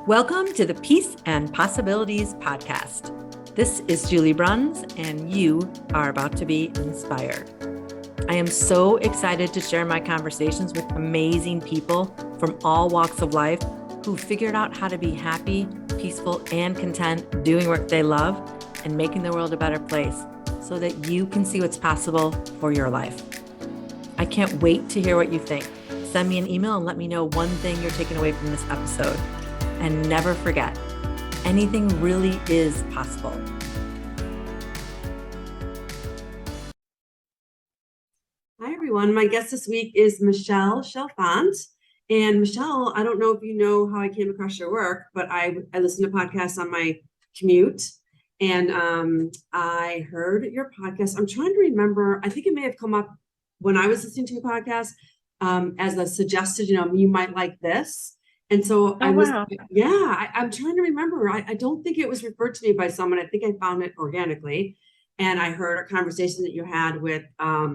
Welcome to the Peace and Possibilities podcast. This is Julie Bruns, and you are about to be inspired. I am so excited to share my conversations with amazing people from all walks of life who figured out how to be happy, peaceful, and content doing work they love and making the world a better place so that you can see what's possible for your life. I can't wait to hear what you think. Send me an email and let me know one thing you're taking away from this episode. And never forget, anything really is possible. Hi, everyone. My guest this week is Michelle Chalfant. And Michelle, I don't know if you know how I came across your work, but I listen to podcasts on my commute. And I heard your podcast. I'm trying to remember. I think it may have come up when I was listening to your podcast as a suggested, you might like this. And so I'm trying to remember. I don't think it was referred to me by someone. I think I found it organically. And I heard a conversation that you had with, I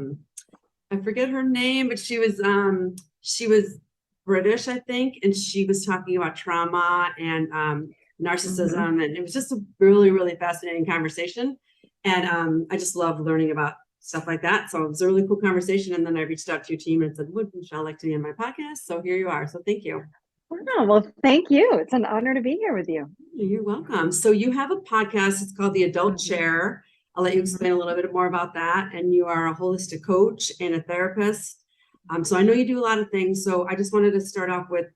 forget her name, but she was British, I think. And she was talking about trauma and narcissism. Mm-hmm. And it was just a really, really fascinating conversation. And I just love learning about stuff like that. So it was a really cool conversation. And then I reached out to your team and said, would Michelle like to be on my podcast? So here you are. So thank you. Oh, well, thank you. It's an honor to be here with you. You're welcome. So you have a podcast. It's called The Adult Chair. I'll let you explain a little bit more about that. And you are a holistic coach and a therapist. So I know you do a lot of things. So I just wanted to start off with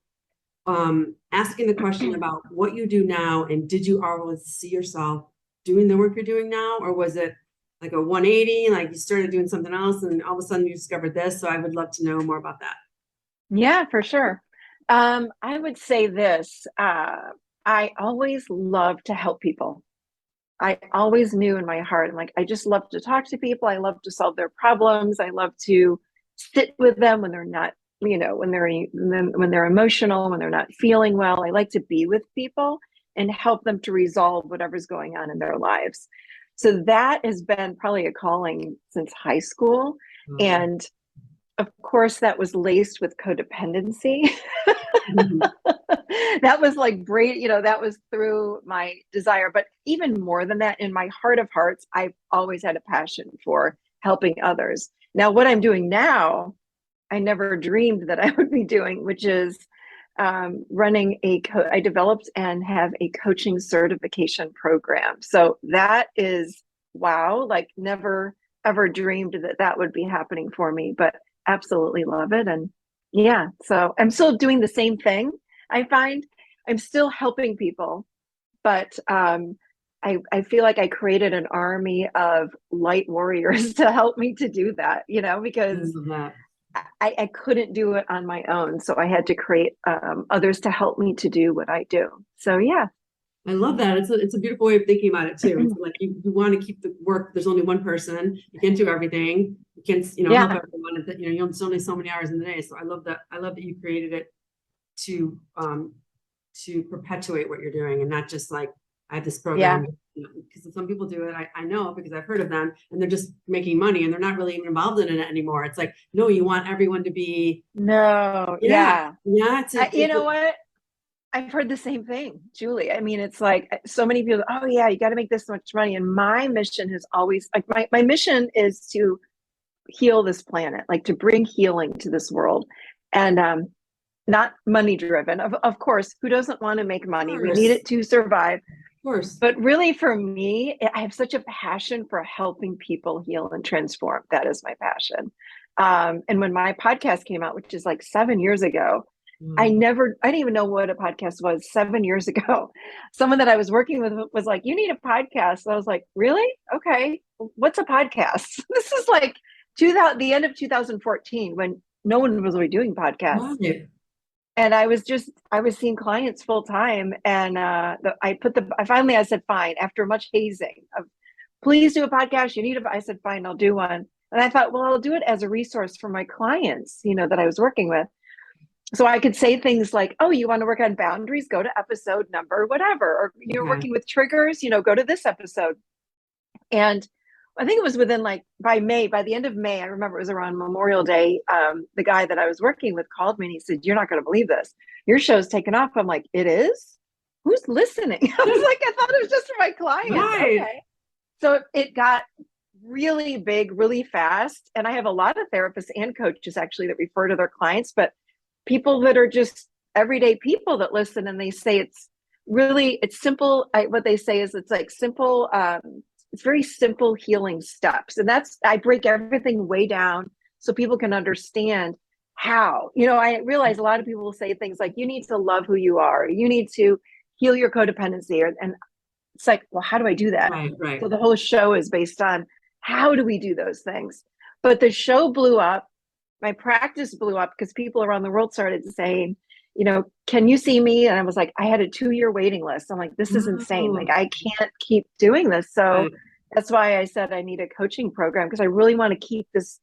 asking the question about what you do now. And did you always see yourself doing the work you're doing now? Or was it like a 180, like you started doing something else and all of a sudden you discovered this? So I would love to know more about that. Yeah, for sure. I would say this, I always love to help people. I always knew in my heart, I just love to talk to people. I love to solve their problems. I love to sit with them when they're not, when they're emotional, when they're not feeling well. I like to be with people and help them to resolve whatever's going on in their lives. So that has been probably a calling since high school. Mm-hmm. And of course, that was laced with codependency. Mm-hmm. That was like great, that was through my desire. But even more than that, in my heart of hearts, I've always had a passion for helping others. Now, what I'm doing now, I never dreamed that I would be doing, which is running I developed and have a coaching certification program. So that is, wow, like never ever dreamed that would be happening for me, but absolutely love it. And yeah, so I'm still doing the same thing. I find I'm still helping people, but I feel like I created an army of light warriors to help me to do that, because I couldn't do it on my own. So I had to create others to help me to do what I do. So yeah. I love that. It's a beautiful way of thinking about it too. It's like you want to keep the work. There's only one person. You can't do everything. You can't, help everyone. There's only so many hours in the day. So I love that. I love that you created it to perpetuate what you're doing and not just like I have this program. Because some people do it. I know because I've heard of them and they're just making money and they're not really even involved in it anymore. It's like, no, you want everyone to be. No. Yeah. You know what? I've heard the same thing, Julie. I mean, it's like so many people, oh yeah, you got to make this much money. And my mission has always, like my mission is to heal this planet, like to bring healing to this world and not money driven. Of course, who doesn't want to make money? We need it to survive. Of course. But really for me, I have such a passion for helping people heal and transform. That is my passion. And when my podcast came out, which is like 7 years ago, I didn't even know what a podcast was 7 years ago. Someone that I was working with was like, you need a podcast. So I was like, really? Okay. What's a podcast? This is like the end of 2014 when no one was really doing podcasts. Wow. And I was seeing clients full time. And I said, fine, after much hazing of please do a podcast. I said, fine, I'll do one. And I thought, well, I'll do it as a resource for my clients, that I was working with. So I could say things like, oh, you want to work on boundaries, go to episode number, whatever. Or you're working with triggers, go to this episode. And I think it was within by the end of May, I remember it was around Memorial Day. The guy that I was working with called me and he said, you're not going to believe this. Your show's taken off. I'm like, it is? who's listening? I was like, I thought it was just for my clients. Right. Okay. So it got really big, really fast. And I have a lot of therapists and coaches actually that refer to their clients, but people that are just everyday people that listen and they say it's simple. What they say is it's like simple, it's very simple healing steps. And I break everything way down so people can understand how. I realize a lot of people will say things like, you need to love who you are, you need to heal your codependency. And it's like, well, how do I do that? Right. So the whole show is based on how do we do those things? But the show blew up. My practice blew up because people around the world started saying, can you see me? And I was like, I had a 2-year waiting list. I'm like, this is insane. Like, I can't keep doing this. So that's why I said I need a coaching program, because I really want to keep this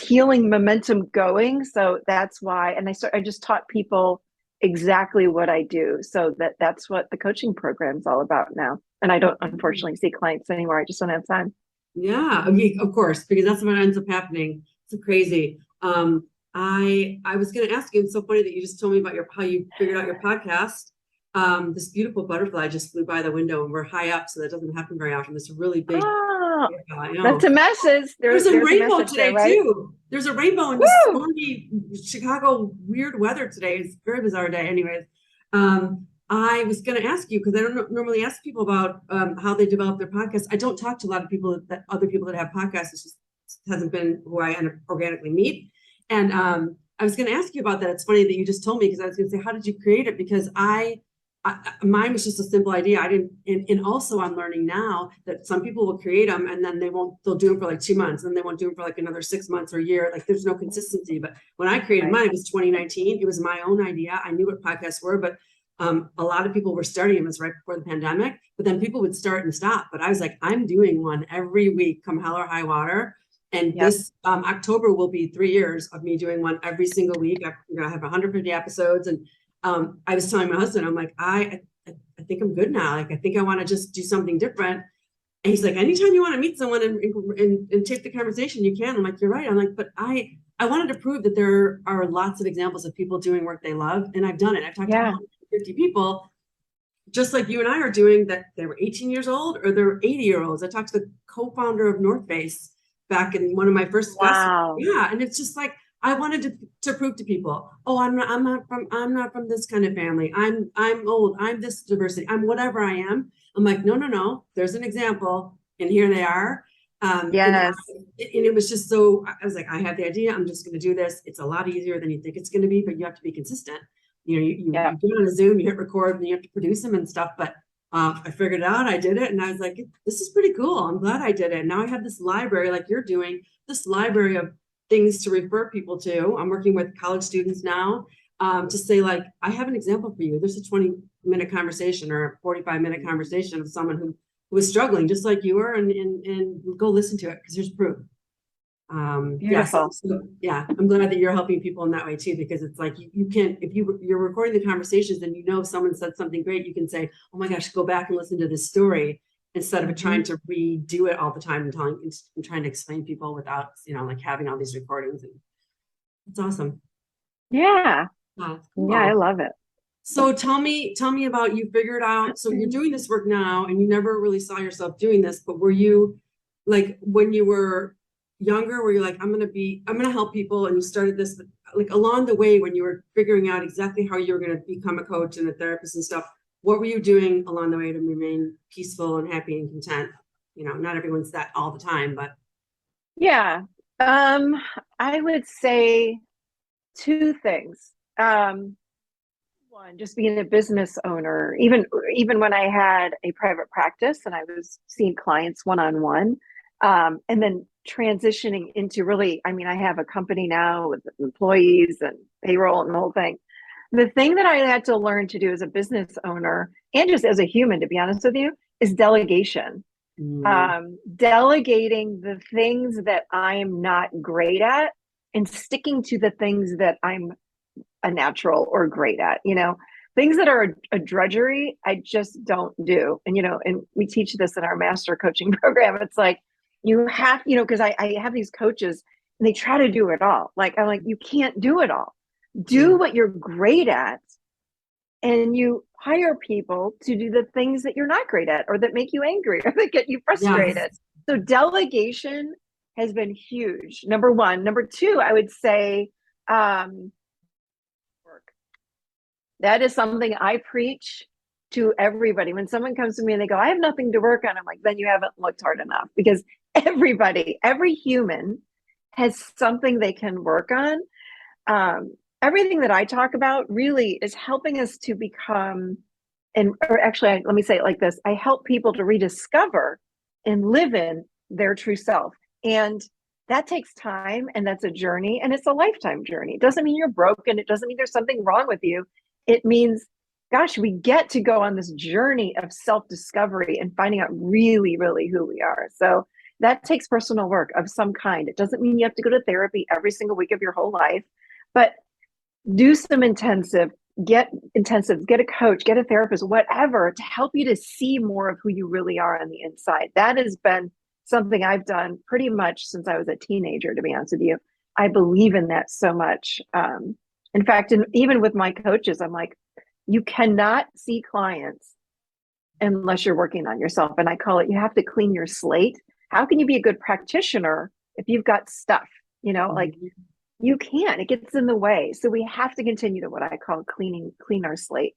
healing momentum going. So that's why. And I just taught people exactly what I do. So that's what the coaching program is all about now. And I don't unfortunately see clients anymore. I just don't have time. Yeah, of course, because that's what ends up happening. It's crazy. I was going to ask you, it's so funny that you just told me about how you figured out your podcast. This beautiful butterfly just flew by the window, and we're high up, so that doesn't happen very often. It's a really big. Oh, I know. that's a message. There's a rainbow today, there, right? too. There's a rainbow in this stormy Chicago weird weather today. It's a very bizarre day. Anyways, I was going to ask you, because I don't normally ask people about how they develop their podcasts. I don't talk to a lot of people other people that have podcasts. It just hasn't been who I organically meet. And I was going to ask you about that. It's funny that you just told me, because I was going to say, how did you create it? Because mine was just a simple idea. I didn't, and also I'm learning now that some people will create them and then they'll do them for like 2 months, and they won't do them for like another 6 months or a year. Like, there's no consistency. But when I created mine, it was 2019. It was my own idea. I knew what podcasts were, but a lot of people were starting them. It was right before the pandemic, but then people would start and stop. But I was like, I'm doing one every week, come hell or high water. And this October will be 3 years of me doing one every single week. I have 150 episodes. And I was telling my husband, I'm like, I think I'm good now. Like, I think I want to just do something different. And he's like, anytime you want to meet someone and take the conversation, you can. I'm like, you're right. I'm like, but I wanted to prove that there are lots of examples of people doing work they love. And I've done it. I've talked to 150 people, just like you and I are doing, that they were 18 years old or they're 80-year-olds. I talked to the co-founder of North Face back in one of my first festivals. Yeah. And it's just like, I wanted to prove to people, I'm not from this kind of family. I'm old. I'm this diversity. I'm whatever I am. I'm like, no. There's an example, and here they are. Yes. And it was just so. I was like, I have the idea. I'm just going to do this. It's a lot easier than you think it's going to be, but you have to be consistent. You get on a Zoom, you hit record, and you have to produce them and stuff. But I figured it out. I did it, and I was like, this is pretty cool. I'm glad I did it. Now I have this library, like you're doing, this library of things to refer people to. I'm working with college students now to say, like, I have an example for you. There's a 20-minute conversation or a 45-minute conversation with someone who was struggling just like you were, and go listen to it, because there's proof. Beautiful. Yeah, I'm glad that you're helping people in that way too, because it's like you can, if you're recording the conversations, then someone said something great, you can say, oh my gosh, go back and listen to this story, instead of trying to redo it all the time and trying to explain people without, like having all these recordings. And it's awesome. Yeah. Cool. Yeah, I love it. So tell me about, you figured out, so you're doing this work now and you never really saw yourself doing this, but were you, like, when you were younger, were you like, I'm going to help people, and you started this, like, along the way when you were figuring out exactly how you were going to become a coach and a therapist and stuff, what were you doing along the way to remain peaceful and happy and content? Not everyone's that all the time, but. Yeah. I would say 2 things. One, just being a business owner, even when I had a private practice and I was seeing clients one-on-one, and then transitioning into really, I have a company now with employees and payroll and the whole thing. The thing that I had to learn to do as a business owner, and just as a human, to be honest with you, is delegation. Delegating the things that I'm not great at and sticking to the things that I'm a natural or great at. Things that are a drudgery, I just don't do. And and we teach this in our master coaching program. It's like, you have, because I have these coaches and they try to do it all. Like, I'm like, you can't do it all. Do what you're great at, and you hire people to do the things that you're not great at or that make you angry or that get you Yes. frustrated. So delegation has been huge. Number one. Number two, I would say work. That is something I preach to everybody. When someone comes to me and they go, I have nothing to work on, I'm like, then you haven't looked hard enough, because everybody, every human has something they can work on. Everything that I talk about really is helping us to become, or actually, let me say it like this: I help people to rediscover and live in their true self. And that takes time, and that's a journey, and it's a lifetime journey. It doesn't mean you're broken. It doesn't mean there's something wrong with you. It means, gosh, we get to go on this journey of self-discovery and finding out really, really who we are. So that takes personal work of some kind. It doesn't mean you have to go to therapy every single week of your whole life, but do some get a coach, get a therapist, whatever, to help you to see more of who you really are on the inside. That has been something I've done pretty much since I was a teenager, to be honest with you. I believe in that so much. In fact, even with my coaches, I'm like, you cannot see clients unless you're working on yourself. And I call it, you have to clean your slate. How can you be a good practitioner if you've got stuff, like you can't, it gets in the way. So we have to continue to what I call clean our slate.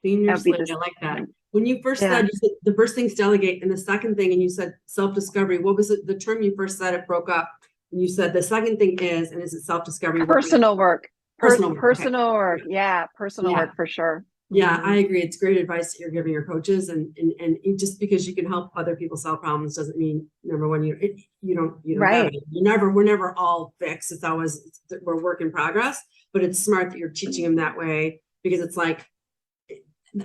Clean your slate. I like that. When you first Yeah. said, you said the first thing's delegate, and the second thing, and you said self-discovery. What was it? The term you first said, it broke up. And you said the second thing is, and is it self-discovery? Personal work. Personal work. Personal work. Yeah, personal work for sure. Yeah, I agree. It's great advice that you're giving your coaches, and just because you can help other people solve problems doesn't mean, number one, you don't Right. have it. We're never all fixed. It's always, we're work in progress. But it's smart that you're teaching them that way, because it's like,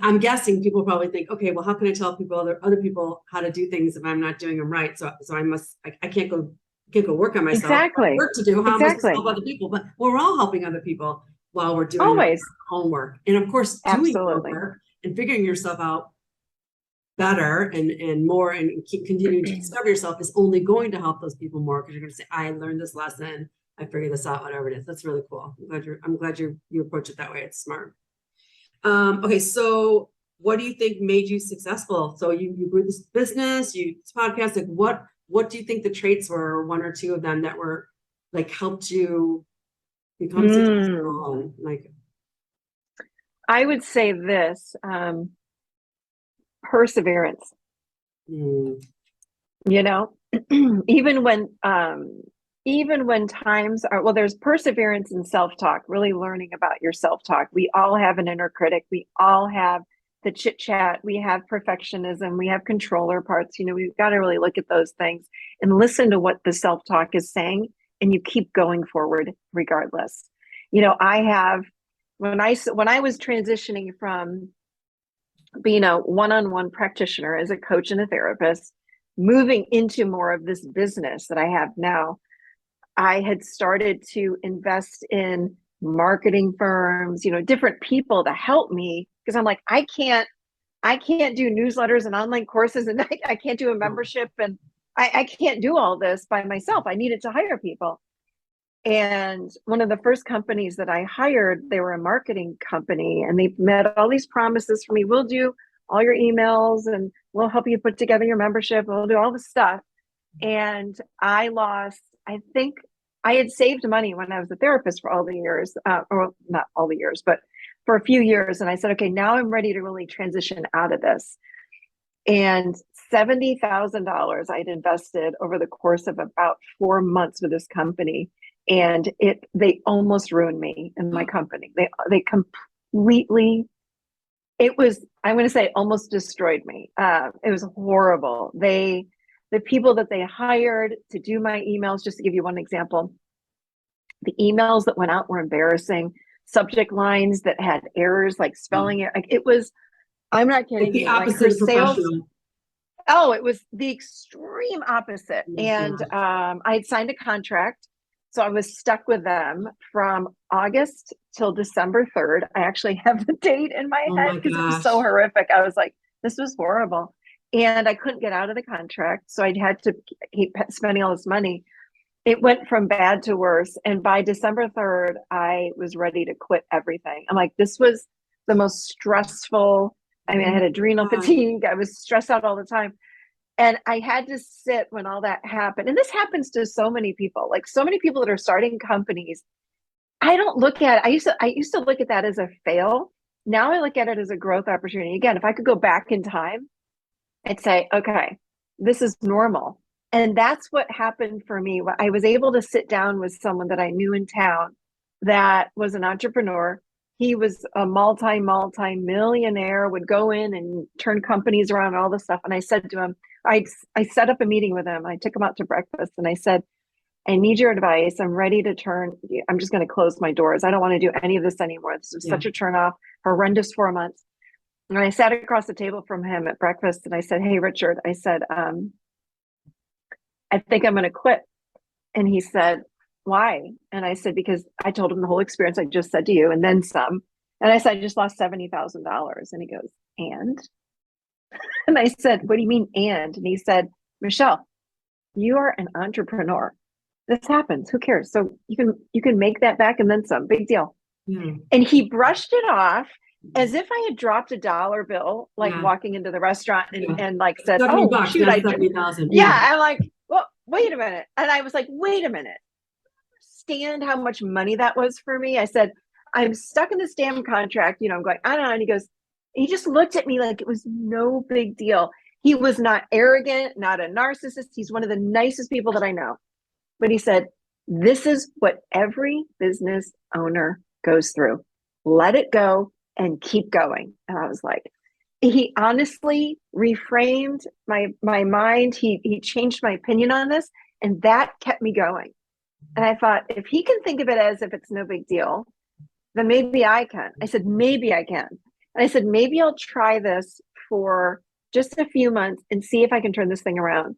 I'm guessing people probably think, okay, well, how can I tell other people how to do things if I'm not doing them right? So I can't go work on myself. Exactly. Work to do. How am I supposed to help other people? But we're all helping other people while we're doing our homework. And of course, doing homework and figuring yourself out better and more, and keep continuing to discover yourself is only going to help those people more, because you're going to say, I learned this lesson, I figured this out, whatever it is. That's really cool. I'm glad you approach it that way. It's smart. Okay, so what do you think made you successful? So you grew this business, this podcast. Like, what do you think the traits were, or one or two of them, that were like helped you become successful? Like, I would say this: perseverance. Even when times are, well, there's perseverance in self-talk, really learning about your self-talk. We all have an inner critic. We all have the chit chat. We have perfectionism. We have controller parts. We've got to really look at those things and listen to what the self-talk is saying, and you keep going forward regardless. I have, when I was transitioning from being a one-on-one practitioner as a coach and a therapist, moving into more of this business that I have now, I had started to invest in marketing firms, different people to help me, because I'm like, I can't do newsletters and online courses, and I can't do a membership, and I can't do all this by myself. I needed to hire people. And one of the first companies that I hired, they were a marketing company, and they met all these promises for me. We'll do all your emails, and we'll help you put together your membership. We'll do all the stuff. And I think I had saved money when I was a therapist for all the years, or not all the years, but for a few years. And I said, okay, now I'm ready to really transition out of this. And $70,000 I'd invested over the course of about 4 months with this company. And they almost ruined me and my company. They completely, I'm going to say, almost destroyed me. It was horrible. The people that they hired to do my emails, just to give you one example, the emails that went out were embarrassing. Subject lines that had errors, like spelling it. Like, it was, I'm not kidding. It's the opposite of professional. It was the extreme opposite. And I had signed a contract. So I was stuck with them from August till December 3rd. I actually have the date in my head because it was so horrific. I was like, this was horrible. And I couldn't get out of the contract. So I had to keep spending all this money. It went from bad to worse. And by December 3rd, I was ready to quit everything. I'm like, this was the most stressful. I mean, I had adrenal fatigue. I was stressed out all the time. And I had to sit when all that happened. And this happens to so many people, like so many people that are starting companies. I don't look at it. I used to look at that as a fail. Now I look at it as a growth opportunity. Again, if I could go back in time, I'd say, okay, this is normal. And that's what happened for me. I was able to sit down with someone that I knew in town that was an entrepreneur. He was a multi millionaire, would go in and turn companies around and all this stuff. And I said to him, I set up a meeting with him. I took him out to breakfast and I said, I need your advice. I'm ready to turn. I'm just going to close my doors. I don't want to do any of this anymore. This was such a turnoff, horrendous 4 months. And I sat across the table from him at breakfast and I said, hey, Richard, I said, I think I'm going to quit. And he said, why? And I said, because I told him the whole experience I just said to you and then some. And I said, I just lost $70,000. And he goes, and? And I said, what do you mean, and? And he said, Michelle, you are an entrepreneur. This happens. Who cares? So you can make that back and then some. Big deal. And he brushed it off as if I had dropped a dollar bill, like walking into the restaurant and like said, oh, $70, shoot, that's 70,000. I'm like, well, wait a minute. And I was like, wait a minute. Understand how much money that was for me. I said, I'm stuck in this damn contract. You know, I'm going, I don't know. And he goes, he just looked at me like it was no big deal. He was not arrogant, not a narcissist. He's one of the nicest people that I know. But he said, this is what every business owner goes through. Let it go and keep going. And I was like, he honestly reframed my mind. He changed my opinion on this. And that kept me going. And I thought, if he can think of it as if it's no big deal, then maybe I can. I said, maybe I can. And I said, maybe I'll try this for just a few months and see if I can turn this thing around.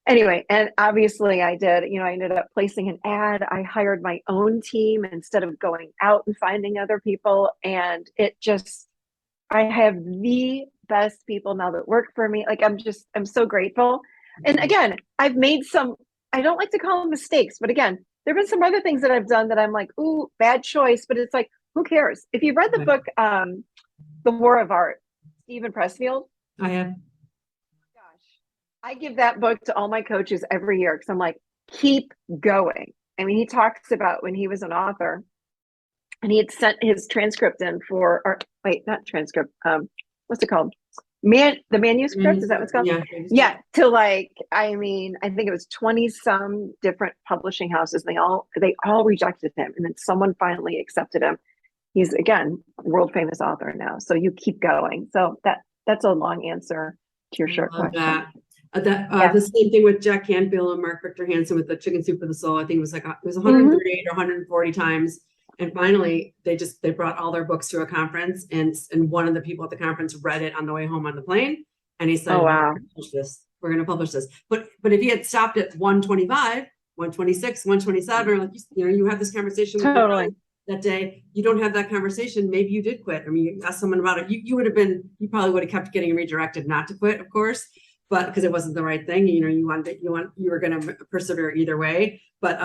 Anyway, and obviously I did. You know, I ended up placing an ad. I hired my own team instead of going out and finding other people. And it just, I have the best people now that work for me. Like, I'm so grateful. And again, I've made some, I don't like to call them mistakes, but again, there've been some other things that I've done that I'm like, ooh, bad choice. But it's like, who cares? If you've read the book, The War of Art, Stephen Pressfield. I have. I give that book to all my coaches every year because I'm like, keep going. I mean, he talks about when he was an author and he had sent his transcript in for, or wait, not transcript. What's it called? The manuscript, is that what's called? Yeah. To like, I mean, I think it was 20 some different publishing houses. They all rejected him. And then someone finally accepted him. He's, again, world famous author now. So you keep going. So that's a long answer to your short question. The same thing with Jack Canfield and Mark Victor Hansen with the Chicken Soup for the Soul. I think it was 138 or 140 times. And finally, they brought all their books to a conference, and one of the people at the conference read it on the way home on the plane, and he said, "Oh wow, we're going to publish this." But if he had stopped at 125, 126, 127, or like you had this conversation with totally that day, you don't have that conversation. Maybe you did quit. I mean, you asked someone about it. You probably would have kept getting redirected not to quit, of course. But because it wasn't the right thing, you were going to persevere either way. But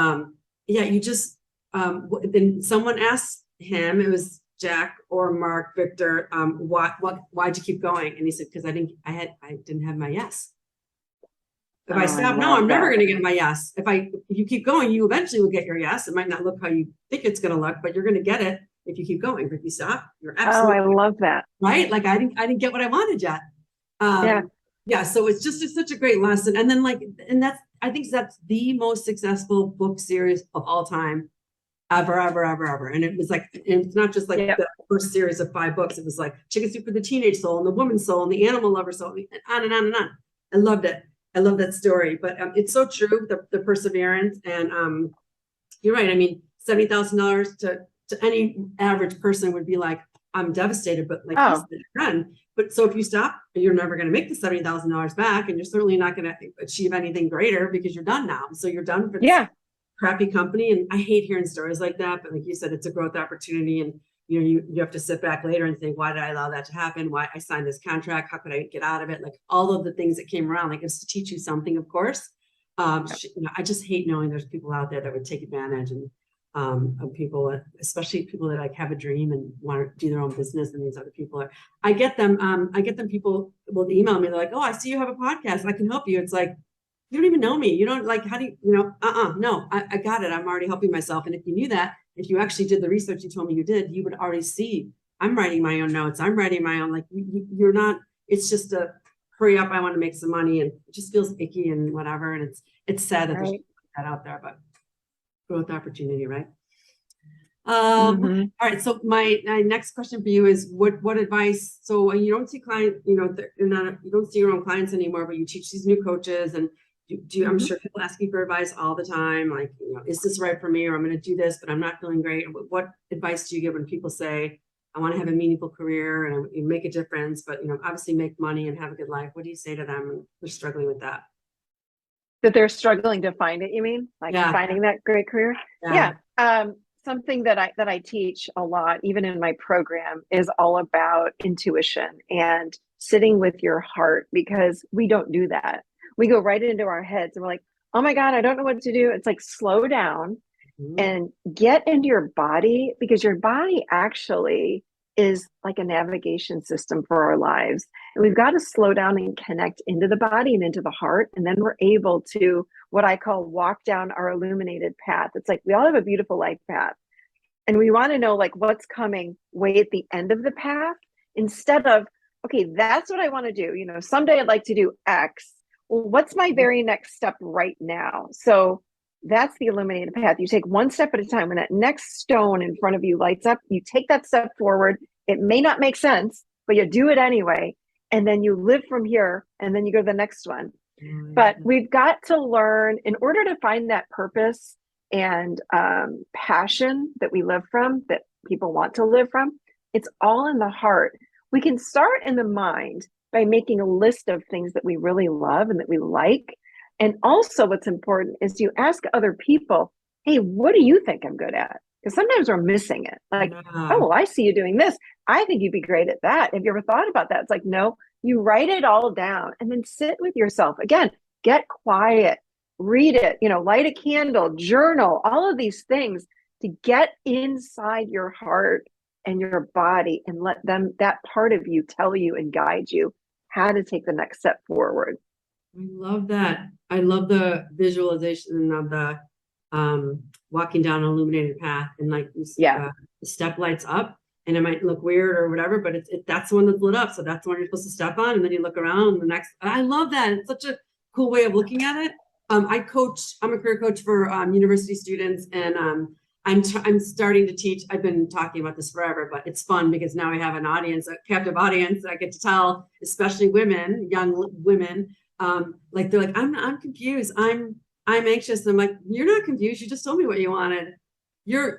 you just, then someone asked him, it was Jack or Mark Victor, why'd you keep going? And he said, because I didn't have my yes. If I stop now, I'm never going to get my yes. If you keep going, you eventually will get your yes. It might not look how you think it's going to look, but you're going to get it if you keep going. But if you stop, you're absolutely. Oh, I love that. Right? Like I didn't get what I wanted yet. Yeah, so it's just such a great lesson. And then I think that's the most successful book series of all time, ever. And it was like, and it's not just like the first series of 5 books. It was like Chicken Soup for the Teenage Soul and the Woman's Soul and the Animal Lover Soul, and on and on and on. I loved it. I love that story. But it's so true, the perseverance. And you're right. I mean, $70,000 to any average person would be like, I'm devastated, but like he's the friend. But so if you stop, you're never going to make the $70,000 back, and you're certainly not going to achieve anything greater because you're done now. So you're done for this crappy company. And I hate hearing stories like that. But like you said, it's a growth opportunity, and you have to sit back later and think, why did I allow that to happen? Why I signed this contract? How could I get out of it? Like all of the things that came around, like it's to teach you something, of course. I just hate knowing there's people out there that would take advantage. And of people, especially people that like have a dream and want to do their own business. And these other people are, I get them people will email me. They're like, oh, I see you have a podcast. I can help you. It's like, you don't even know me. You don't like, how do you, no, I got it. I'm already helping myself. And if you knew that, if you actually did the research you told me you did, you would already see, I'm writing my own notes. I'm writing my own, like you're not, it's just a hurry up. I want to make some money, and it just feels icky and whatever. And it's sad that there's that out there, but growth opportunity, right? All right. So my next question for you is what advice? So you don't see client, you don't see your own clients anymore, but you teach these new coaches, and I'm sure people ask you for advice all the time. Like, is this right for me? Or I'm going to do this, but I'm not feeling great. What advice do you give when people say, I want to have a meaningful career and make a difference, but obviously make money and have a good life? What do you say to them when they're struggling with that? That they're struggling to find it, you mean? Like finding that great career? Yeah. Something that I teach a lot, even in my program, is all about intuition and sitting with your heart, because we don't do that. We go right into our heads and we're like, oh my God, I don't know what to do. It's like, slow down and get into your body, because your body actually is like a navigation system for our lives. And we've got to slow down and connect into the body and into the heart. And then we're able to, what I call, walk down our illuminated path. It's like, we all have a beautiful life path, and we want to know like what's coming way at the end of the path, instead of, okay, that's what I want to do. Someday I'd like to do X. Well, what's my very next step right now? So that's the illuminated path. You take one step at a time. When that next stone in front of you lights up, you take that step forward. It may not make sense, but you do it anyway. And then you live from here, and then you go to the next one. But we've got to learn, in order to find that purpose and passion that we live from, that people want to live from, it's all in the heart. We can start in the mind by making a list of things that we really love and that we like. And also what's important is you ask other people, hey, what do you think I'm good at? Because sometimes we're missing it. Like, oh, well, I see you doing this. I think you'd be great at that. Have you ever thought about that? It's like, no, you write it all down and then sit with yourself. Again, get quiet, read it, light a candle, journal, all of these things to get inside your heart and your body, and let that part of you tell you and guide you how to take the next step forward. I love that. I love the visualization of the walking down an illuminated path, and like the step lights up, and it might look weird or whatever, but that's the one that's lit up. So that's the one you're supposed to step on, and then you look around, and the next. I love that. It's such a cool way of looking at it. I'm a career coach for university students, and I'm starting to teach. I've been talking about this forever, but it's fun because now I have an audience, a captive audience. I get to tell, especially women, young women, like they're like, I'm confused. I'm anxious. I'm like, you're not confused. You just told me what you wanted. You're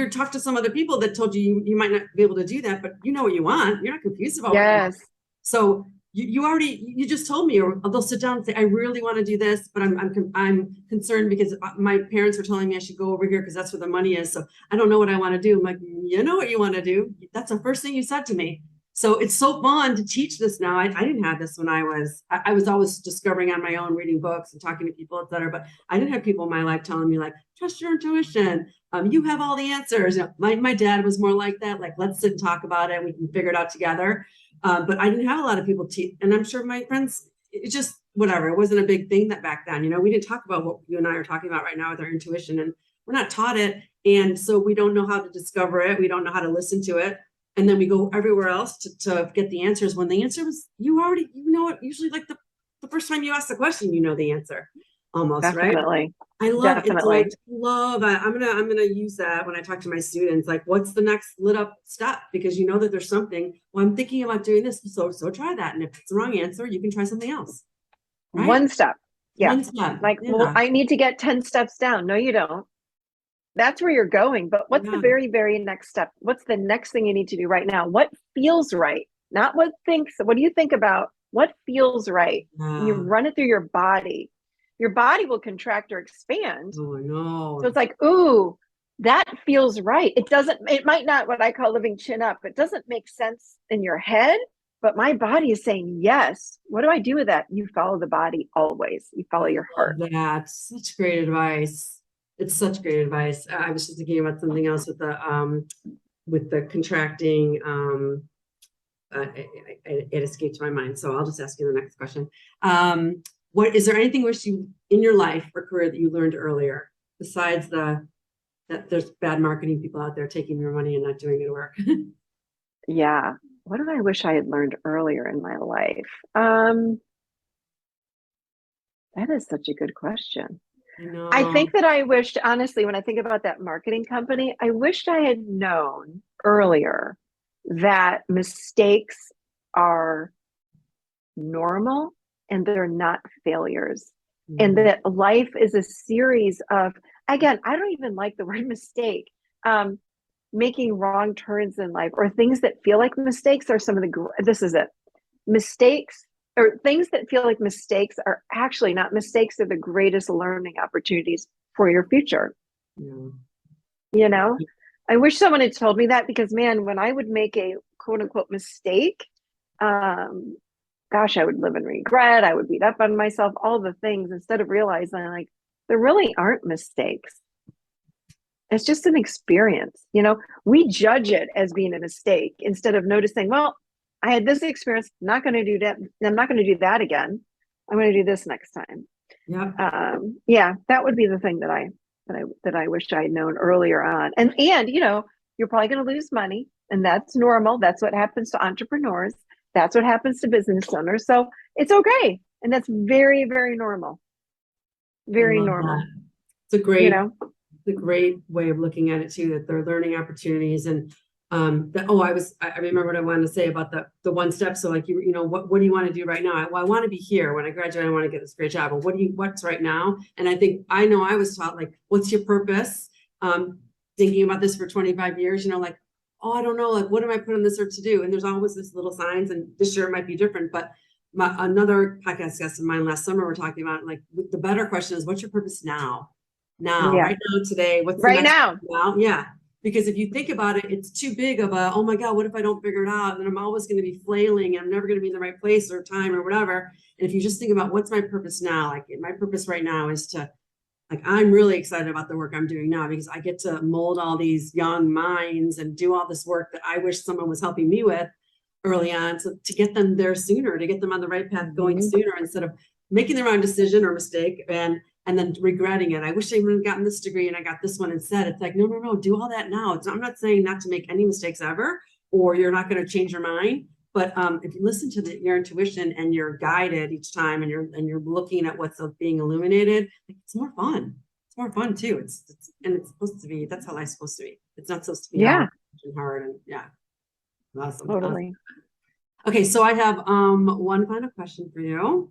talked to some other people that told you might not be able to do that, but you know what you want. You're not confused about what you want. So you just told me, or they'll sit down and say, I really want to do this, but I'm concerned because my parents were telling me I should go over here because that's where the money is. So I don't know what I want to do. I'm like, you know what you want to do. That's the first thing you said to me. So it's so fun to teach this now. I didn't have this when I was always discovering on my own, reading books and talking to people, et cetera. But I didn't have people in my life telling me like, trust your intuition. You have all the answers. My dad was more like that. Like, let's sit and talk about it. We can figure it out together. But I didn't have a lot of people teach. And I'm sure my friends, it just, whatever. It wasn't a big thing that back then, we didn't talk about what you and I are talking about right now with our intuition, and we're not taught it. And so we don't know how to discover it. We don't know how to listen to it. And then we go everywhere else to get the answers, when the answer was, you know it. Usually like the first time you ask the question, you know the answer almost. Definitely. Right? I love it. Like, I'm gonna use that when I talk to my students. Like, what's the next lit up step? Because you know that there's something. Well, I'm thinking about doing this, so try that. And if it's the wrong answer, you can try something else. Right? One step. Yeah. One step. Like, well, I need to get 10 steps down. No, you don't. That's where you're going. But what's the very, very next step? What's the next thing you need to do right now? What feels right? Not what do you think about? What feels right? And you run it through your body. Your body will contract or expand. Oh, I know. So it's like, ooh, that feels right. It might not, what I call living chin up. It doesn't make sense in your head, but my body is saying yes. What do I do with that? You follow the body always. You follow your heart. That's such great advice. It's such great advice. I was just thinking about something else with the contracting. It escaped my mind, so I'll just ask you the next question. What is there anything which you in your life or career that you learned earlier besides that there's bad marketing people out there taking your money and not doing good work? Yeah. What did I wish I had learned earlier in my life? That is such a good question. I think that I wished, honestly, when I think about that marketing company, I wished I had known earlier that mistakes are normal and they're not failures. And that life is a series of, again, I don't even like the word mistake. Making wrong turns in life or things that feel like mistakes are some of this is it. Mistakes or things that feel like mistakes are actually not mistakes. They're the greatest learning opportunities for your future. Yeah. You know, I wish someone had told me that because, man, when I would make a quote unquote mistake, gosh, I would live in regret. I would beat up on myself, all the things instead of realizing like there really aren't mistakes. It's just an experience. You know, we judge it as being a mistake instead of noticing, well, I had this experience, not going to do that. I'm not going to do that again. I'm going to do this next time. Yeah. That would be the thing that I wish I had known earlier on. And you know, you're probably going to lose money, and that's normal. That's what happens to entrepreneurs. That's what happens to business owners. So it's okay, and that's very, very normal. Very normal. That. It's a great, you know, a great way of looking at it too. That they're learning opportunities and. I remember what I wanted to say about the one step. So like, you know, what do you want to do right now? Well, I want to be here when I graduate. I want to get this great job. But what's right now? And I think, I know I was taught like, what's your purpose? Thinking about this for 25 years, you know, like, oh, I don't know, like, what am I put on this earth to do? And there's always this little signs, and this year it might be different, but another podcast guest of mine last summer, we're talking about like, the better question is, what's your purpose now? Right now, today, what's right now? Yeah. Because if you think about it, it's too big of a, oh my God, what if I don't figure it out? And then I'm always going to be flailing and I'm never going to be in the right place or time or whatever. And if you just think about what's my purpose now, like my purpose right now is to, like, I'm really excited about the work I'm doing now because I get to mold all these young minds and do all this work that I wish someone was helping me with early on, so to get them there sooner, to get them on the right path going sooner instead of making the wrong decision or mistake and then regretting it. I wish I would have gotten this degree and I got this one instead. It's like, no, do all that now. I'm not saying not to make any mistakes ever, or you're not going to change your mind. But if you listen to your intuition and you're guided each time and you're looking at what's being illuminated, it's more fun. It's more fun too. It's supposed to be, that's how life's supposed to be. It's not supposed to be hard and awesome. Totally. Awesome. Okay, so I have one final question for you.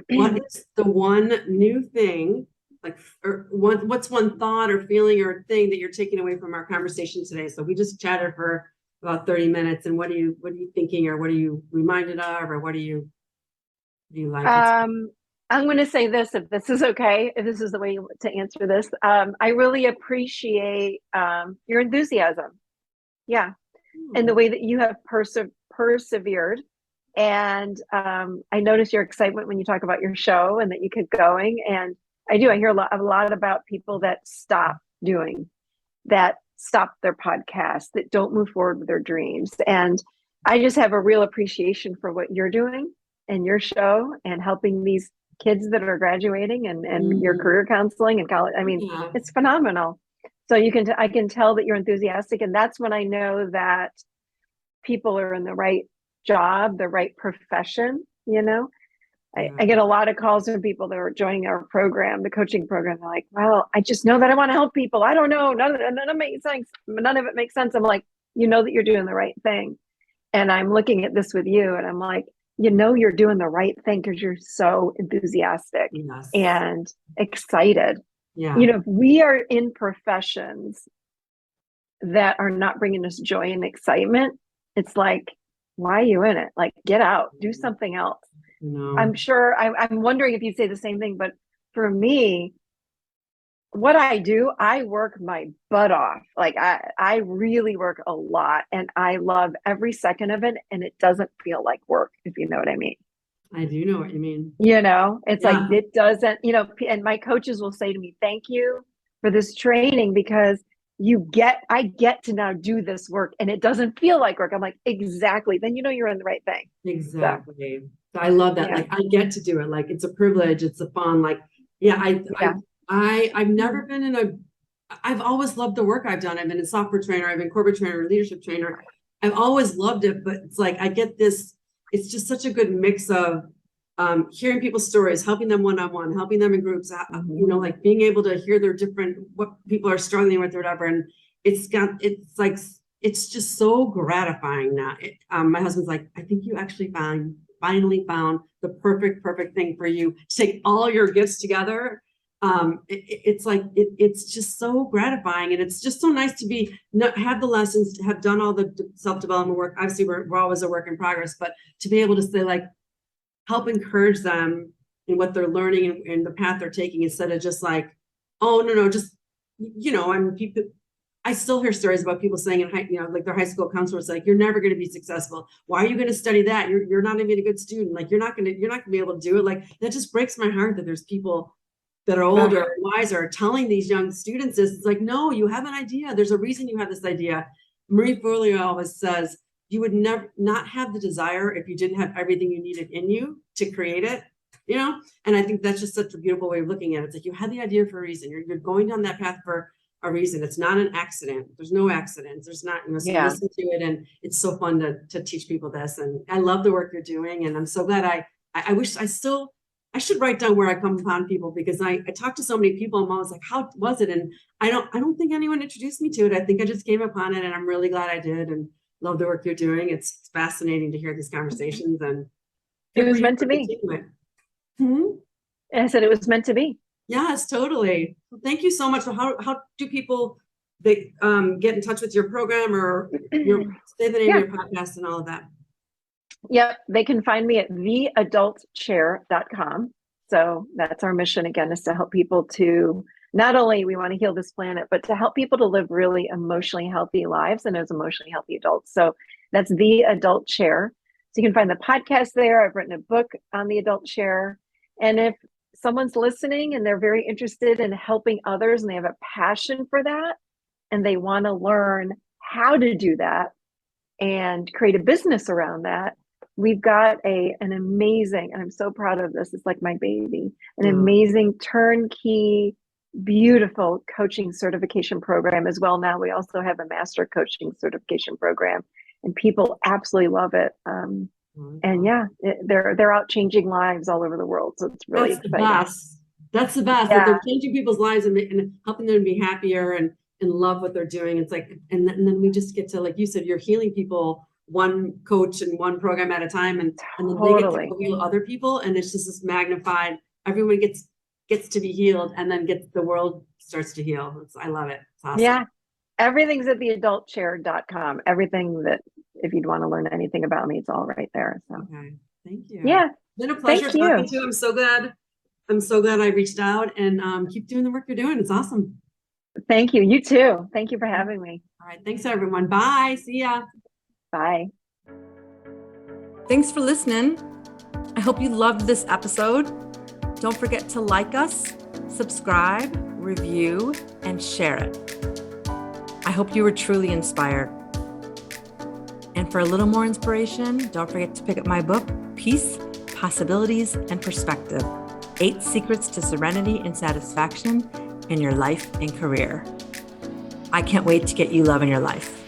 What is the one new thing, what's one thought or feeling or thing that you're taking away from our conversation today? So we just chatted for about 30 minutes, and what are you thinking, or what are you reminded of, or what do you like? I'm going to say this, if this is okay, if this is the way to answer this. I really appreciate your enthusiasm. Yeah. And the way that you have persevered. And I notice your excitement when you talk about your show and that you keep going. And I hear a lot about people that stop their podcasts, that don't move forward with their dreams. And I just have a real appreciation for what you're doing and your show and helping these kids that are graduating and your career counseling and college. I mean, it's phenomenal. So I can tell that you're enthusiastic, and that's when I know that people are in the right job, the right profession. You know, I get a lot of calls from people that are joining our program, the coaching program. They're like, well, I just know that I want to help people. I don't know. None of it makes sense. None of it makes sense. I'm like, you know that you're doing the right thing. And I'm looking at this with you and I'm like, you know, you're doing the right thing because you're so enthusiastic and excited. Yeah. You know, if we are in professions that are not bringing us joy and excitement, it's like, why are you in it? Like, get out, do something else. No. I'm sure, I'm wondering if you'd say the same thing, but for me, what I do, I work my butt off. Like I really work a lot, and I love every second of it, and it doesn't feel like work, if you know what I mean. I do know what you mean. You know, it's like, it doesn't, you know, and my coaches will say to me, thank you for this training because I get to now do this work and it doesn't feel like work. I'm like, exactly. Then you know you're in the right thing. Exactly. So I love that. Yeah. Like I get to do it. Like it's a privilege. It's a fun, like, I've never been I've always loved the work I've done. I've been a software trainer. I've been corporate trainer, leadership trainer. I've always loved it, but it's like, I get this, it's just such a good mix of hearing people's stories, helping them one-on-one, helping them in groups, you know, like being able to hear their different, what people are struggling with or whatever. And it's just so gratifying now. My husband's like, I think you actually finally found the perfect thing for you to take all your gifts together. It's just so gratifying, and it's just so nice to have the lessons, to have done all the self-development work. Obviously we're always a work in progress, but to be able to say, like, help encourage them in what they're learning and the path they're taking, instead of just like, oh no, just, you know, I still hear stories about people saying like their high school counselors, like, you're never going to be successful. Why are you going to study that? You're not even a good student. Like, you're not going to be able to do it. Like, that just breaks my heart that there's people that are older and wiser telling these young students this. It's like, no, you have an idea. There's a reason you have this idea. Marie Forleo always says, you would never not have the desire if you didn't have everything you needed in you to create it, you know? And I think that's just such a beautiful way of looking at it. It's like, you had the idea for a reason. You're going down that path for a reason. It's not an accident. There's no accidents. There's not, you know, so listen to it. And it's so fun to teach people this. And I love the work you're doing. And I'm so glad I wish I should write down where I come upon people, because I talk to so many people. I'm always like, how was it? And I don't think anyone introduced me to it. I think I just came upon it, and I'm really glad I did, and love the work you're doing. It's fascinating to hear these conversations, and it was meant to be. I said it was meant to be. Yes, totally. Well, thank you so much. So how do people get in touch with your program, or say the name of your podcast and all of that? Yep, they can find me at theadultchair.com. So that's our mission, again, is to help people to, not only we want to heal this planet, but to help people to live really emotionally healthy lives and as emotionally healthy adults. So that's The Adult Chair. So you can find the podcast there. I've written a book on The Adult Chair. And if someone's listening and they're very interested in helping others and they have a passion for that, and they want to learn how to do that and create a business around that, we've got an amazing, and I'm so proud of this, it's like my baby, an amazing turnkey, beautiful coaching certification program as well. Now we also have a master coaching certification program, and people absolutely love it. And they're out changing lives all over the world. So it's really exciting. That's the best. That they're changing people's lives and helping them to be happier and love what they're doing. It's like, and then we just get to, like you said, you're healing people one coach and one program at a time, and then they get to heal other people, and it's just this magnified, everyone gets to be healed, and then the world starts to heal. I love it. It's awesome. Yeah. Everything's at theadultchair.com. Everything that, if you'd want to learn anything about me, it's all right there. So okay. Thank you. Yeah. It's been a pleasure talking to you. I'm so glad I reached out, and keep doing the work you're doing. It's awesome. Thank you. You too. Thank you for having me. All right. Thanks, everyone. Bye. See ya. Bye. Thanks for listening. I hope you loved this episode. Don't forget to like us, subscribe, review, and share it. I hope you were truly inspired. And for a little more inspiration, don't forget to pick up my book, Peace, Possibilities, and Perspective: 8 Secrets to Serenity and Satisfaction in Your Life and Career. I can't wait to get you love in your life.